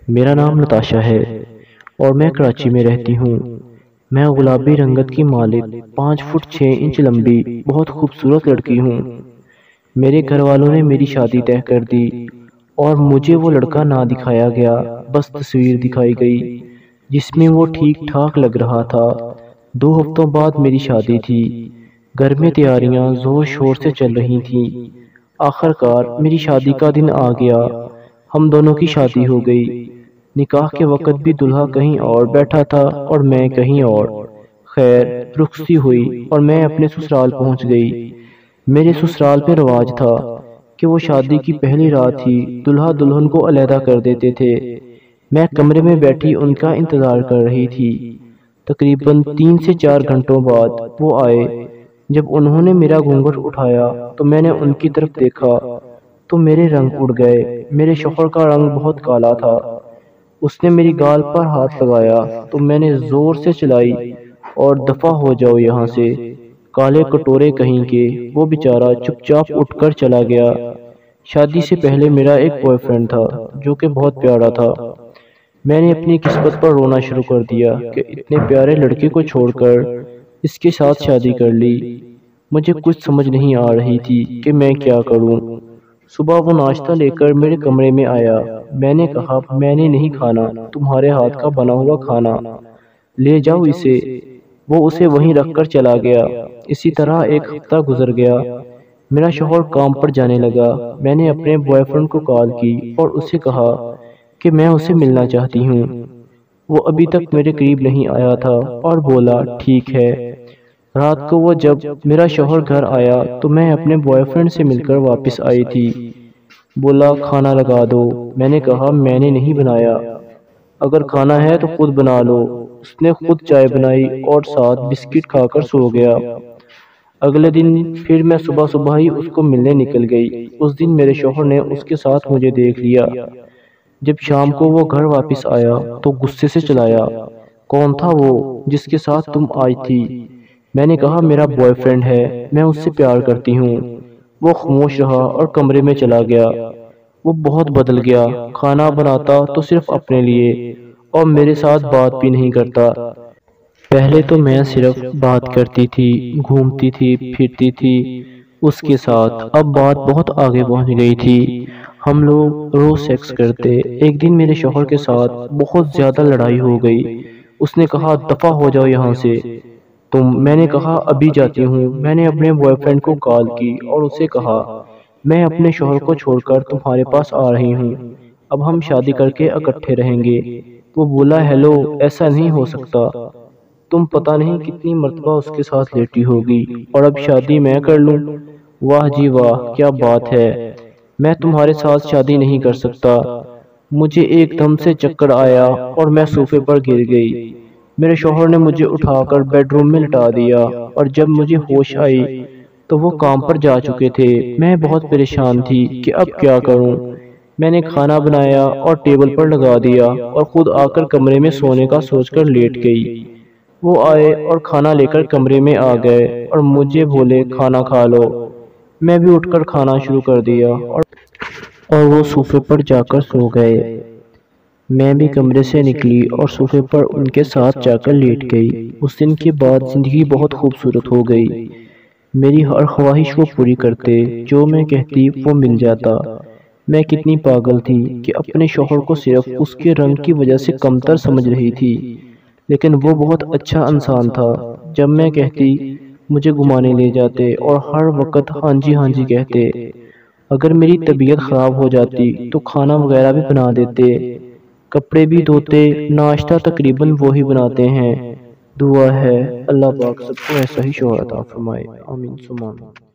میرا نام نتاشا ہے اور میں کراچی میں رہتی ہوں۔ میں گلابی رنگت کی مالک 5 فٹ 6 انچ لمبی بہت خوبصورت لڑکی ہوں۔ میرے گھر والوں نے میری شادی طے کر دی اور مجھے وہ لڑکا نہ دکھایا گیا، بس تصویر دکھائی گئی جس میں وہ ٹھیک ٹھاک لگ رہا تھا۔ 2 ہفتوں بعد میری شادی تھی۔ گھر میں تیاریاں زور شور سے چل رہی تھیں۔ آخر کار میری شادی کا دن آ گیا۔ ہم دونوں کی شادی ہو گئی۔ نکاح کے وقت بھی دلہا کہیں اور بیٹھا تھا اور میں کہیں اور۔ خیر رخصتی ہوئی اور میں اپنے سسرال پہنچ گئی۔ میرے سسرال میں رواج تھا کہ وہ شادی کی پہلی رات ہی دلہا دلہن کو علیحدہ کر دیتے تھے۔ میں کمرے میں بیٹھی ان کا انتظار کر رہی تھی۔ تقریباً 3 سے 4 گھنٹوں بعد وہ آئے۔ جب انہوں نے میرا گھونگھٹ اٹھایا تو میں نے ان کی طرف دیکھا تو میرے رنگ اڑ گئے۔ میرے شوہر کا رنگ بہت کالا تھا۔ اس نے میری گال پر ہاتھ لگایا تو میں نے زور سے چلائی اور دفع ہو جاؤ یہاں سے، کالے کٹورے کہیں کے۔ وہ بیچارہ چپ چاپ اٹھ کر چلا گیا۔ شادی سے پہلے میرا ایک بوائے فرینڈ تھا جو کہ بہت پیارا تھا۔ میں نے اپنی قسمت پر رونا شروع کر دیا کہ اتنے پیارے لڑکے کو چھوڑ کر اس کے ساتھ شادی کر لی۔ مجھے کچھ سمجھ نہیں آ رہی تھی کہ میں کیا کروں۔ صبح وہ ناشتہ لے کر میرے کمرے میں آیا۔ میں نے کہا میں نے نہیں کھانا تمہارے ہاتھ کا بنا ہوا کھانا، لے جاؤ اسے۔ وہ اسے وہیں رکھ کر چلا گیا۔ اسی طرح 1 ہفتہ گزر گیا۔ میرا شوہر کام پر جانے لگا۔ میں نے اپنے بوائے فرینڈ کو کال کی اور اسے کہا کہ میں اسے ملنا چاہتی ہوں۔ وہ ابھی تک میرے قریب نہیں آیا تھا اور بولا ٹھیک ہے۔ رات کو وہ جب میرا شوہر گھر آیا تو میں اپنے بوائے فرینڈ سے مل کر واپس آئی تھی۔ بولا کھانا لگا دو۔ میں نے کہا میں نے نہیں بنایا، اگر کھانا ہے تو خود بنا لو۔ اس نے خود چائے بنائی اور ساتھ بسکٹ کھا کر سو گیا۔ اگلے دن پھر میں صبح صبح ہی اس کو ملنے نکل گئی۔ اس دن میرے شوہر نے اس کے ساتھ مجھے دیکھ لیا۔ جب شام کو وہ گھر واپس آیا تو غصے سے چلایا، کون تھا وہ جس کے ساتھ تم آئی تھی؟ میں نے کہا میرا بوائے فرینڈ ہے، میں اس سے پیار کرتی ہوں۔ وہ خاموش رہا اور کمرے میں چلا گیا۔ وہ بہت بدل گیا۔ کھانا بناتا تو صرف اپنے لیے اور میرے ساتھ بات بھی نہیں کرتا۔ پہلے تو میں صرف بات کرتی تھی، گھومتی تھی، پھرتی تھی اس کے ساتھ۔ اب بات بہت آگے پہنچ گئی تھی۔ ہم لوگ روز سیکس کرتے۔ ایک دن میرے شوہر کے ساتھ بہت زیادہ لڑائی ہو گئی۔ اس نے کہا دفع ہو جاؤ یہاں سے میں نے کہا ابھی جاتی ہوں۔ میں نے اپنے بوائے فرینڈ کو کال کی اور اسے کہا میں اپنے شوہر کو چھوڑ کر تمہارے پاس آ رہی ہوں، اب ہم شادی کر کے اکٹھے رہیں گے۔ وہ بولا ہیلو، ایسا نہیں ہو سکتا، تم پتہ نہیں کتنی مرتبہ اس کے ساتھ لیٹی ہوگی اور اب شادی میں کر لوں؟ واہ جی واہ کیا بات ہے، میں تمہارے ساتھ شادی نہیں کر سکتا۔ مجھے ایک دم سے چکر آیا اور میں صوفے پر گر گئی۔ میرے شوہر نے مجھے اٹھا کر بیڈ روم میں لٹا دیا اور جب مجھے ہوش آئی تو وہ کام پر جا چکے تھے۔ میں بہت پریشان تھی کہ اب کیا کروں۔ میں نے کھانا بنایا اور ٹیبل پر لگا دیا اور خود آ کر کمرے میں سونے کا سوچ کر لیٹ گئی۔ وہ آئے اور کھانا لے کر کمرے میں آ گئے اور مجھے بولے کھانا کھا لو۔ میں بھی اٹھ کر کھانا شروع کر دیا اور وہ صوفے پر جا کر سو گئے۔ میں بھی کمرے سے نکلی اور صوفے پر ان کے ساتھ جا کر لیٹ گئی۔ اس دن کے بعد زندگی بہت خوبصورت ہو گئی۔ میری ہر خواہش وہ پوری کرتے، جو میں کہتی وہ مل جاتا۔ میں کتنی پاگل تھی کہ اپنے شوہر کو صرف اس کے رنگ کی وجہ سے کمتر سمجھ رہی تھی، لیکن وہ بہت اچھا انسان تھا۔ جب میں کہتی مجھے گھمانے لے جاتے اور ہر وقت ہاں جی کہتے۔ اگر میری طبیعت خراب ہو جاتی تو کھانا وغیرہ بھی بنا دیتے، کپڑے بھی دھوتے، ناشتہ تقریباً وہی بناتے ہیں۔ دعا ہے اللہ پاک سب کو ایسا ہی شوہر عطا فرمائے، آمین ثم آمین۔